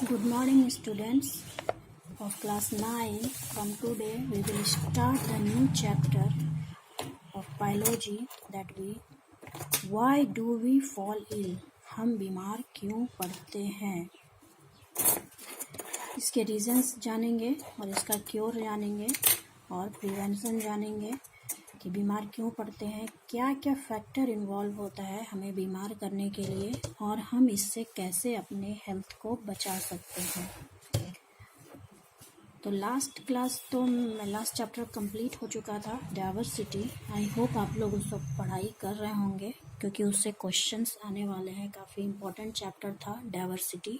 Good morning, students of class 9. From today, we will start the new chapter of biology that why do we fall ill? हम बीमार क्यों पड़ते हैं? इसके reasons जानेंगे और इसका क्योर जानेंगे और प्रिवेंशन जानेंगे कि बीमार क्यों पड़ते हैं, क्या क्या फैक्टर इन्वॉल्व होता है हमें बीमार करने के लिए और हम इससे कैसे अपने हेल्थ को बचा सकते हैं। तो लास्ट चैप्टर कंप्लीट हो चुका था, डाइवर्सिटी। आई होप आप लोग उसको पढ़ाई कर रहे होंगे क्योंकि उससे क्वेश्चंस आने वाले हैं। काफ़ी इम्पोर्टेंट चैप्टर था डाइवर्सिटी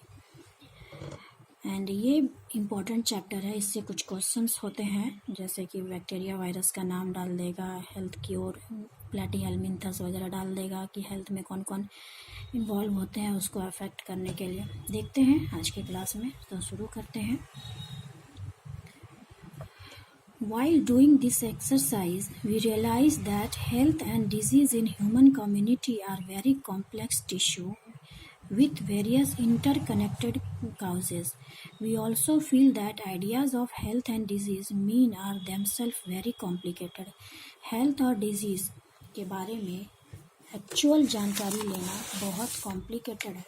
एंड ये इम्पोर्टेंट चैप्टर है। इससे कुछ क्वेश्चंस होते हैं जैसे कि बैक्टीरिया वायरस का नाम डाल देगा, हेल्थ क्योर, प्लैटीहेल्मिन्थस वगैरह डाल देगा कि हेल्थ में कौन कौन इन्वॉल्व होते हैं उसको अफेक्ट करने के लिए। देखते हैं आज के क्लास में, तो शुरू करते हैं। While doing this exercise, we realize that health and disease in human community are very complex tissue with various interconnected causes. We also feel that ideas of health and disease mean are themselves very complicated. Health और disease के बारे में actual जानकारी लेना बहुत complicated है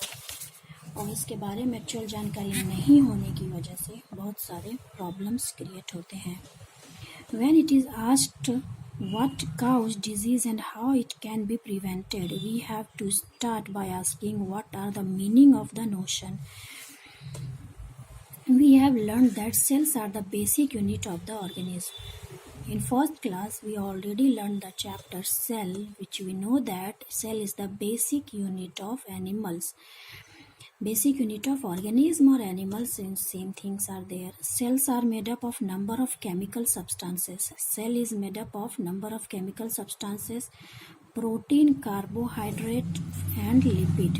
और इसके बारे में एक्चुअल जानकारी नहीं होने की वजह से बहुत सारे प्रॉब्लम्स क्रिएट होते हैं। When it is asked what causes disease and how it can be prevented, we have to start by asking what are the meaning of the notion. We have learned that cells are the basic unit of the organism. In first class, we already learned the chapter cell, which we know that cell is the basic unit of animals. Basic unit of organism or animals, same things are there. Cells are made up of number of chemical substances. Cell is made up of number of chemical substances, protein, carbohydrate and lipid.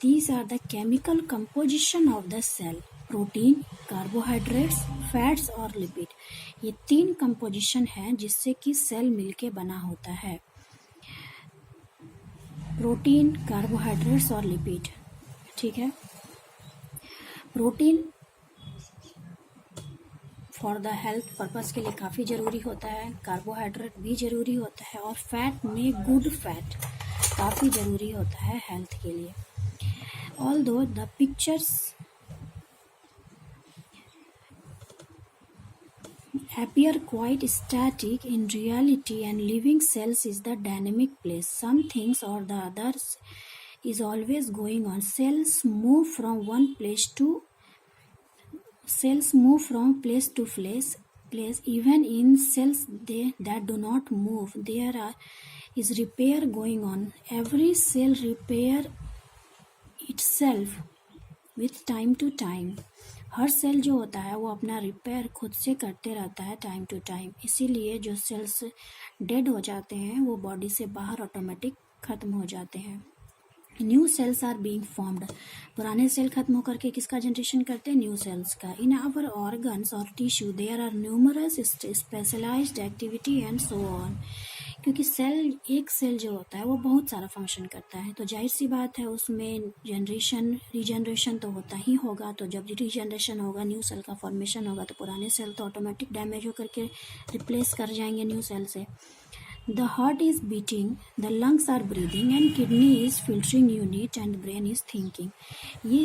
These are the chemical composition of the cell. Protein, carbohydrates, fats और lipid, ये 3 composition है जिससे कि cell मिलके बना होता है। Protein, carbohydrates और लिपिड, ठीक है। Protein for the health purpose के लिए काफ़ी ज़रूरी होता है, कार्बोहाइड्रेट भी ज़रूरी होता है और फैट में गुड फैट काफ़ी ज़रूरी होता है हेल्थ के लिए। Although the pictures appear quite static, in reality and living cells is the dynamic place. Some things or the others is always going on. Cells move from place to place. Even in cells that do not move, there is repair going on. Every cell repair itself with time to time. हर cell जो होता है वो अपना repair खुद से करते रहता है टाइम टू टाइम। इसीलिए जो सेल्स डेड हो जाते हैं वो बॉडी से बाहर ऑटोमेटिक ख़त्म हो जाते हैं। New cells are being formed. पुराने सेल खत्म होकर के किसका जनरेशन करते हैं? न्यू सेल्स का। इन आवर ऑर्गन्स और tissue there are numerous specialized activity and so on. क्योंकि एक सेल जो होता है वो बहुत सारा फंक्शन करता है, तो जाहिर सी बात है उसमें रीजनरेशन तो होता ही होगा। तो जब रीजनरेशन होगा, न्यू सेल का फॉर्मेशन होगा, तो पुराने सेल तो ऑटोमेटिक डैमेज होकर के रिप्लेस कर जाएंगे न्यू सेल से। The heart is beating, the lungs are breathing and kidney is filtering unit and brain is thinking. ये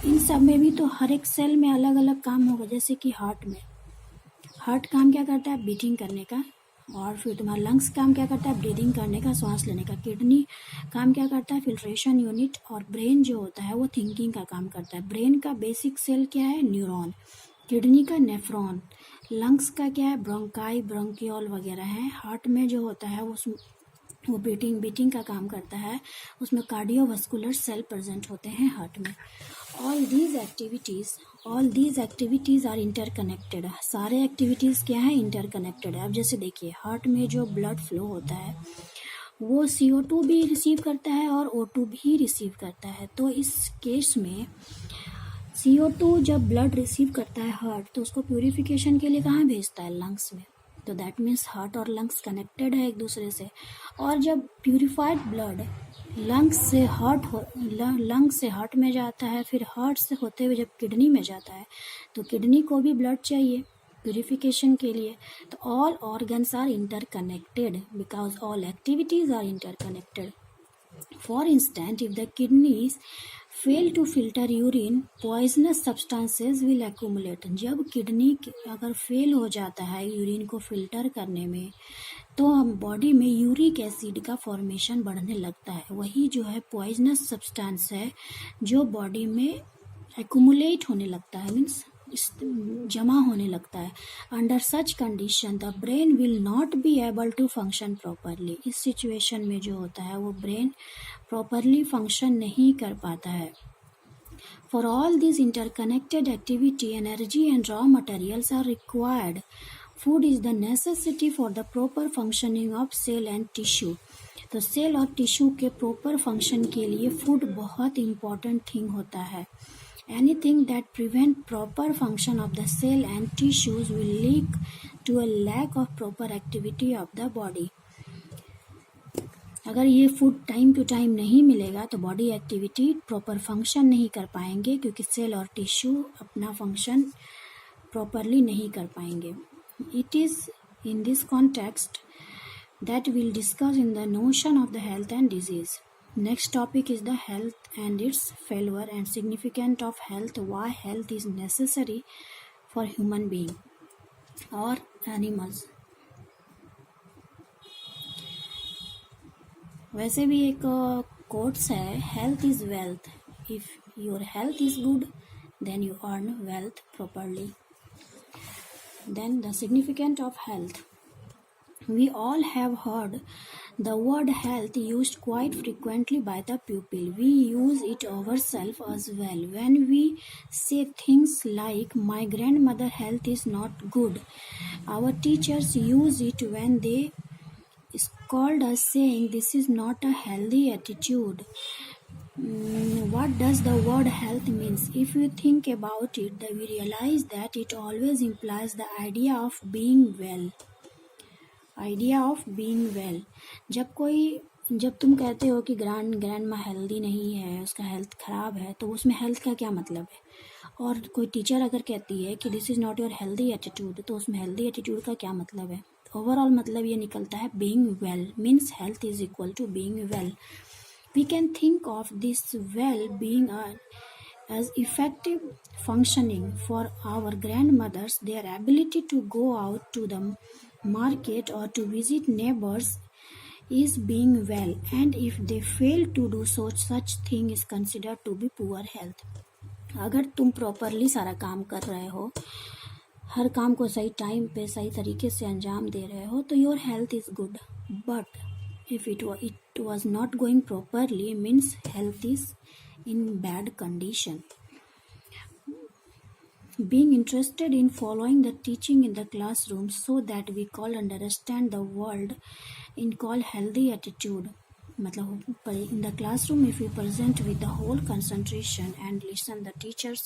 इन सब में भी तो हर एक सेल में अलग अलग काम होगा। जैसे कि हार्ट काम क्या करता है? बीटिंग करने का। और फिर तुम्हारा लंग्स काम क्या करता है? ब्रीदिंग करने का, सांस लेने का। किडनी काम क्या करता है? Filtration unit. और ब्रेन जो होता है वो थिंकिंग का काम करता है। ब्रेन का बेसिक सेल क्या है? न्यूरॉन। किडनी का नेफ्रॉन। लंग्स का क्या है? ब्रोंकाई, ब्रोंकियोल वगैरह है। हार्ट में जो होता है वो बीटिंग का काम करता है। उसमें कार्डियोवास्कुलर सेल प्रेजेंट होते हैं हार्ट में। All these activities are interconnected. सारे एक्टिविटीज़ क्या है? इंटरकनेक्टेड है। अब जैसे देखिए, हार्ट में जो ब्लड फ्लो होता है वो CO2 भी रिसीव करता है और O2 भी रिसीव करता है। तो इस केस में CO2 जब ब्लड रिसीव करता है हार्ट, तो उसको प्यूरिफिकेशन के लिए कहाँ भेजता है? लंग्स में। तो दैट मीन्स हार्ट और लंग्स कनेक्टेड है एक दूसरे से। और जब प्यूरिफाइड ब्लड लंग से हार्ट में जाता है, फिर हार्ट से होते हुए जब किडनी में जाता है तो किडनी को भी ब्लड चाहिए प्यूरिफिकेशन के लिए. तो all organs are interconnected because all activities are interconnected. For instance, if the kidneys fail to filter urine, poisonous substances will accumulate. जब किडनी अगर फेल हो जाता है यूरिन को फिल्टर करने में तो हम बॉडी में यूरिक एसिड का फॉर्मेशन बढ़ने लगता है. वही जो है पॉइजनस सब्सटेंस है जो बॉडी में एक्यूमुलेट होने लगता है, मीन्स जमा होने लगता है. Under such condition the brain will not be able to function properly. इस सिचुएशन में जो होता है वो ब्रेन प्रॉपरली फंक्शन नहीं कर पाता है. For all this interconnected activity energy and raw materials are required. Food is the necessity for the proper functioning of cell and tissue. तो सेल और टिश्यू के प्रॉपर फंक्शन के लिए फूड बहुत इम्पॉर्टेंट थिंग होता है. Anything that prevent proper function of the cell and tissues will lead to a lack of proper activity of the body. अगर ये फूड टाइम टू टाइम नहीं मिलेगा तो बॉडी एक्टिविटी प्रॉपर फंक्शन नहीं कर पाएंगे क्योंकि सेल और टिश्यू अपना फंक्शन प्रॉपरली नहीं कर पाएंगे. It is in this context that we'll discuss in the notion of the health and disease. Next topic is the health and its failure and significance of health. Why health is necessary for human being or animals. वैसे भी एक quotes है, health is wealth. If your health is good, then you earn wealth properly. Then the significance of health. We all have heard the word health used quite frequently by the pupil. We use it ourselves as well. When we say things like, my grandmother health is not good, our teachers use it when they scold us saying this is not a healthy attitude. What does the word health means? If you think about it, then we realize that it always implies the idea of being well. Idea of being well. जब तुम कहते हो कि grand माँ healthy नहीं है, उसका health ख़राब है, तो उसमें हेल्थ का क्या मतलब है. और कोई टीचर अगर कहती है कि this is not your healthy attitude, तो उसमें हेल्दी एटीट्यूड का क्या मतलब है. ओवरऑल मतलब ये निकलता है being well means health is equal to being well. We can think of this well being as effective functioning for our grandmothers. Their ability to go out to the market or to visit neighbors is being well, and if they fail to do so, such thing is considered to be poor health. अगर तुम properly सारा काम कर रहे हो, हर काम को सही टाइम पे सही तरीके से अंजाम दे रहे हो, तो your health is good. But if it was not going properly, means health is in bad condition. Being interested in following the teaching in the classroom so that we call understand the world in call healthy attitude. मतलब in the classroom if we present with the whole concentration and listen the teachers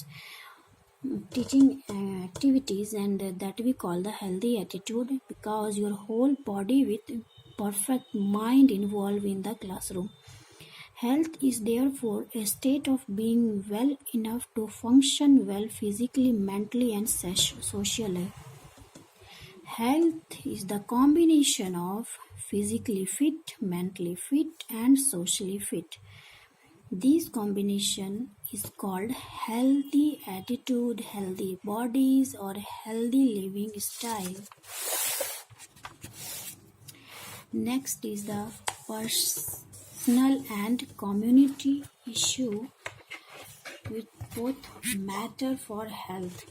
teaching activities, and that we call the healthy attitude, because your whole body with perfect mind involved in the classroom. Health is therefore a state of being well enough to function well physically, mentally, and socially. Health is the combination of physically fit, mentally fit, and socially fit. This combination is called healthy attitude, healthy bodies, or healthy living style. Next is the personal and community issue, which both matter for health.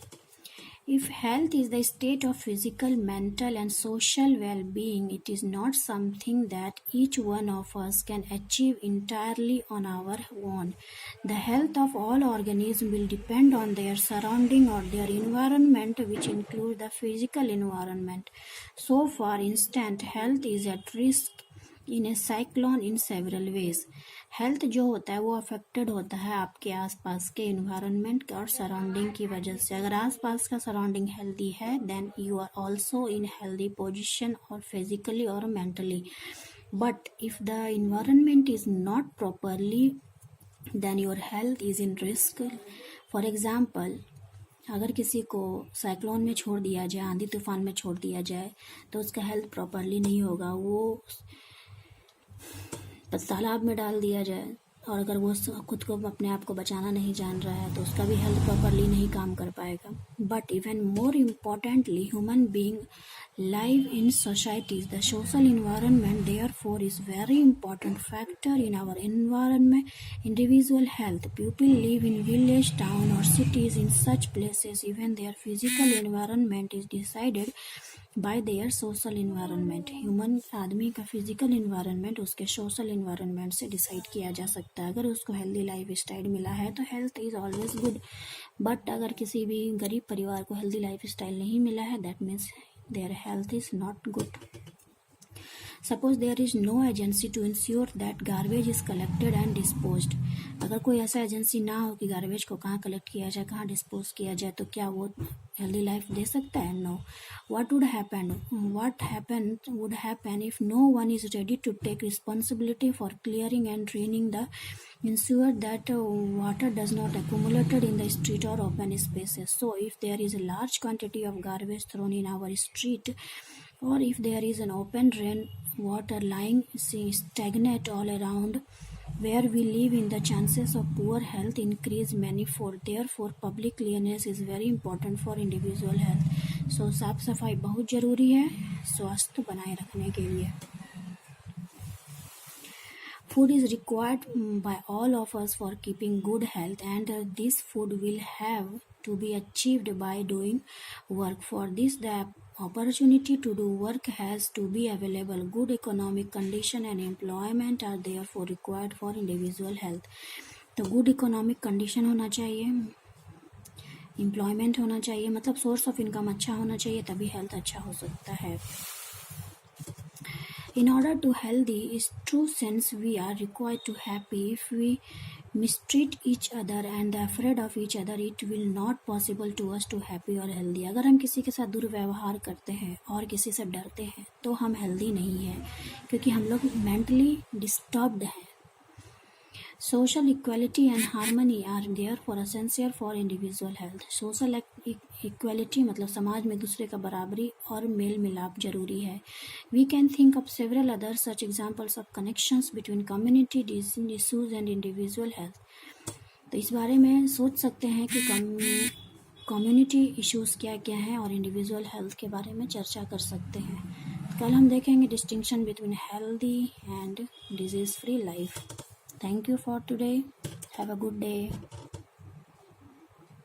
If health is the state of physical, mental, and social well-being, it is not something that each one of us can achieve entirely on our own. The health of all organisms will depend on their surrounding or their environment, which includes the physical environment. So, for instance, health is at risk in a cyclone in several ways. Health जो होता है वो affected होता है आपके आसपास के environment और सराउंडिंग की वजह से. अगर आसपास का सराउंडिंग हेल्दी है then you are also in healthy position, और फिजिकली और mentally. But if the environment is not properly, then your health is in risk. For example, अगर किसी को साइक्लोन में छोड़ दिया जाए, आंधी तूफान में छोड़ दिया जाए, तो उसका हेल्थ प्रॉपरली नहीं होगा। वो तालाब में डाल दिया जाए और अगर वो खुद को अपने आप को बचाना नहीं जान रहा है तो उसका भी हेल्थ प्रॉपरली नहीं काम कर पाएगा। But even more importantly, human being live in societies. The social environment therefore is very important factor in our environment individual health. People live in village, town or cities. In such places, even their physical environment is decided by their social environment. Human आदमी का physical environment उसके social environment से decide किया जा सकता है। अगर उसको हेल्दी लाइफ स्टाइल मिला है तो health is always good. But अगर किसी भी गरीब परिवार को हेल्दी लाइफ स्टाइल नहीं मिला है, that means their health is not good. Suppose there is no agency to ensure that garbage is collected and disposed. अगर कोई ऐसा एजेंसी ना हो कि गार्बेज को कहाँ कलेक्ट किया जाए, कहाँ डिस्पोज किया जाए, तो क्या वो हेल्दी लाइफ दे सकता है? No. What would happen if no one is ready to take responsibility for clearing and draining the ensure that water does not accumulate in the street or open spaces. So if there is a large quantity of garbage thrown in our street, or if there is an open drain water lying stagnant all around where we live in, the chances of poor health increase manifold. Therefore public cleanliness is very important for individual health. So साफ सफाई बहुत ज़रूरी है स्वास्थ्य बनाए रखने के लिए। Food is required by all of us for keeping good health, and this food will have to be achieved by doing work. For this, the opportunity to do work has to be available. Good economic condition and employment are therefore required for individual health. तो good economic condition होना चाहिए, employment होना चाहिए, मतलब source of income अच्छा होना चाहिए, तभी हेल्थ अच्छा हो सकता है। In order to healthy is true sense, we are required to happy. If we mistreat each other and afraid of each other, it will not possible to us to happy और healthy. अगर हम किसी के साथ दुर्व्यवहार करते हैं और किसी से डरते हैं तो हम हेल्दी नहीं हैं, क्योंकि हम लोग मेंटली डिस्टर्ब्ड हैं। Social equality and harmony are therefore essential for individual health. Social equality मतलब समाज में दूसरे का बराबरी और मेल मिलाप जरूरी है। We can think of several other such examples of connections between community issues and individual health. तो इस बारे में सोच सकते हैं कि कम्युनिटी इश्यूज क्या क्या हैं और इंडिविजुअल हेल्थ के बारे में चर्चा कर सकते हैं। कल हम देखेंगे distinction between healthy and disease free life. Thank you for today. Have a good day.